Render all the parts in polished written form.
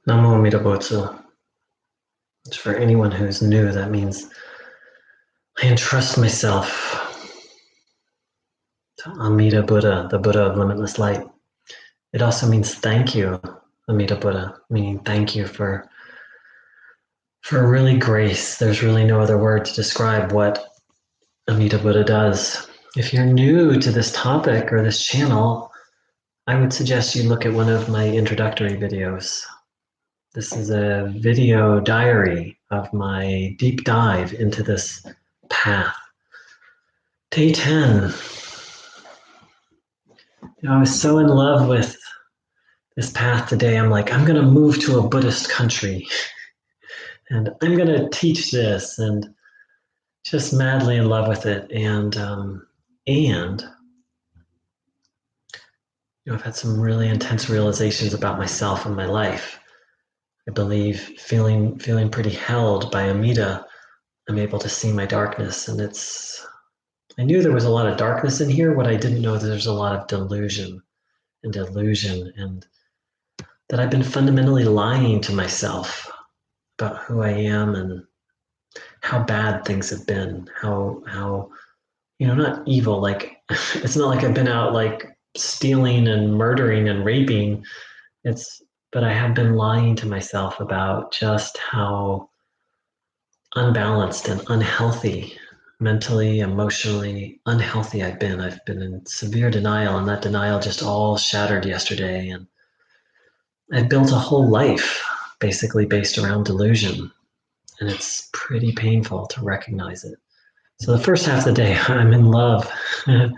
Namo Amida Butsu. Which for anyone who's new, that means I entrust myself to Amida Buddha, the Buddha of limitless light. It also means thank you, Amida Buddha, meaning thank you for really grace. There's really no other word to describe what Amida Buddha does. If you're new to this topic or this channel, I would suggest you look at one of my introductory videos. This is a video diary of my deep dive into this path. Day 10. I was so in love with this path today. I'm like, I'm going to move to a Buddhist country and I'm going to teach this, and just madly in love with it. And I've had some really intense realizations about myself and my life. I believe feeling pretty held by Amida, I'm able to see my darkness, and I knew there was a lot of darkness in here. What I didn't know is there's a lot of delusion and illusion, and that I've been fundamentally lying to myself about who I am and how bad things have been, how not evil, like it's not like I've been out like stealing and murdering and raping. But I have been lying to myself about just how unbalanced and unhealthy, mentally, emotionally unhealthy I've been. I've been in severe denial, and that denial just all shattered yesterday. And I've built a whole life basically based around delusion, and it's pretty painful to recognize it. So the first half of the day, I'm in love with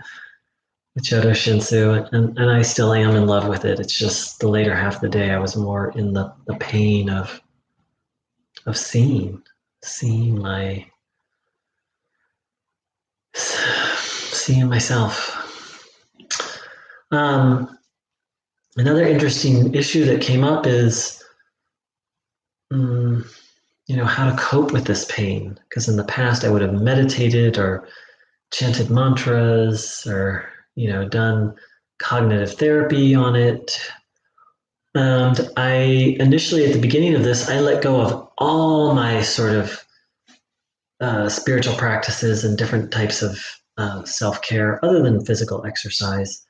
Jodo Shinshi, and I still am in love with it. It's just the later half of the day, I was more in the pain of seeing my seeing myself. Another interesting issue that came up is, how to cope with this pain. Because in the past, I would have meditated or chanted mantras or, done cognitive therapy on it. And I initially, at the beginning of this, I let go of all my sort of spiritual practices and different types of self-care other than physical exercise.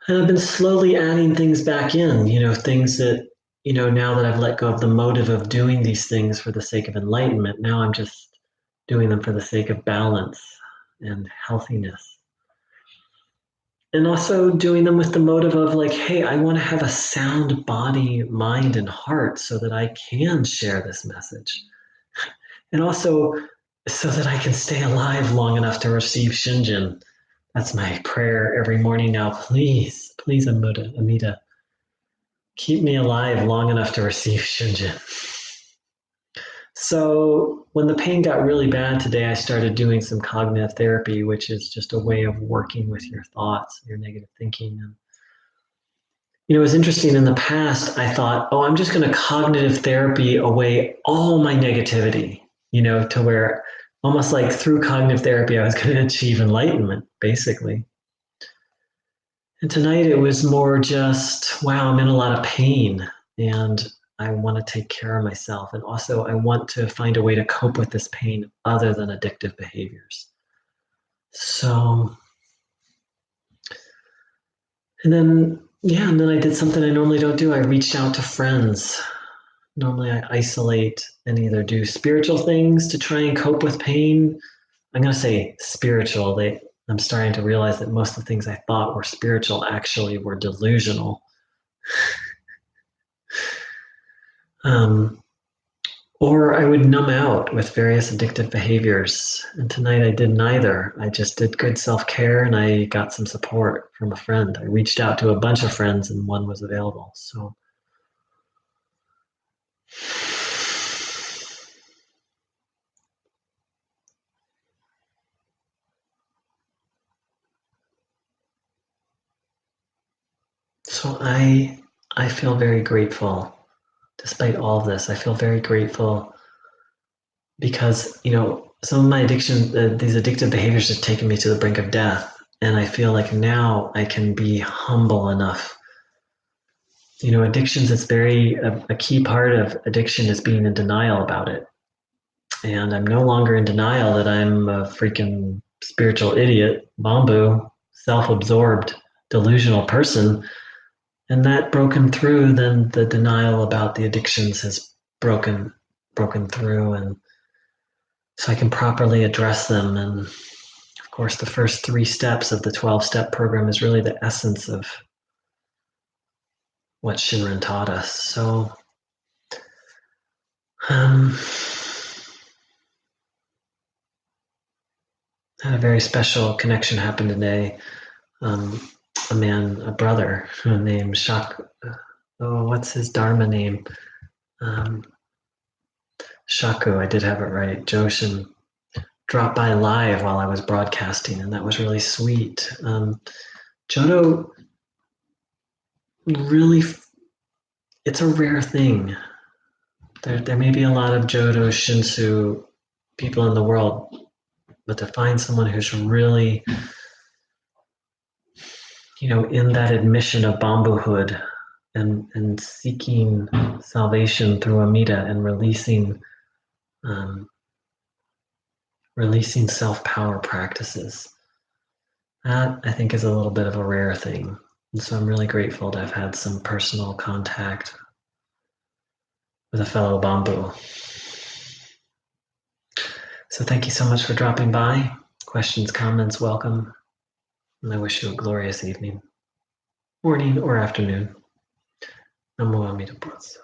And I've been slowly adding things back in, things that, now that I've let go of the motive of doing these things for the sake of enlightenment, now I'm just doing them for the sake of balance and healthiness. And also doing them with the motive of like, hey, I want to have a sound body, mind, and heart so that I can share this message. And also so that I can stay alive long enough to receive Shinjin. That's my prayer every morning now. Please, please, Amida, keep me alive long enough to receive Shinjin. So when the pain got really bad today, I started doing some cognitive therapy, which is just a way of working with your thoughts, your negative thinking. And, it was interesting. In the past, I thought, oh, I'm just going to cognitive therapy away all my negativity, to where almost like through cognitive therapy, I was going to achieve enlightenment, basically. And tonight it was more just, wow, I'm in a lot of pain and I want to take care of myself. And also, I want to find a way to cope with this pain other than addictive behaviors. So, and then I did something I normally don't do. I reached out to friends. Normally, I isolate and either do spiritual things to try and cope with pain. I'm going to say spiritual. I'm starting to realize that most of the things I thought were spiritual actually were delusional. Or I would numb out with various addictive behaviors. And tonight I did neither. I just did good self-care and I got some support from a friend. I reached out to a bunch of friends and one was available. So I feel very grateful. Despite all of this, I feel very grateful because, some of my addiction, these addictive behaviors have taken me to the brink of death. And I feel like now I can be humble enough addictions, it's a key part of addiction is being in denial about it. And I'm no longer in denial that I'm a freaking spiritual idiot, bamboo, self-absorbed, delusional person. And that broken through, then the denial about the addictions has broken through, and so I can properly address them. And of course, the first 3 steps of the 12-step program is really the essence of what Shinran taught us. So, um, had a very special connection happen today. Um, a brother named what's his Dharma name? Um, Shaku, I did have it right. Joshin dropped by live while I was broadcasting, and that was really sweet. Jodo really, it's a rare thing. There may be a lot of Jodo Shinsu people in the world, but to find someone who's really, in that admission of bamboohood and seeking salvation through Amida and um, releasing self-power practices. That I think is a little bit of a rare thing. And so I'm really grateful to have had some personal contact with a fellow bamboo. So thank you so much for dropping by. Questions, comments, welcome. And I wish you a glorious evening, morning, or afternoon. Namo Amida Butsu.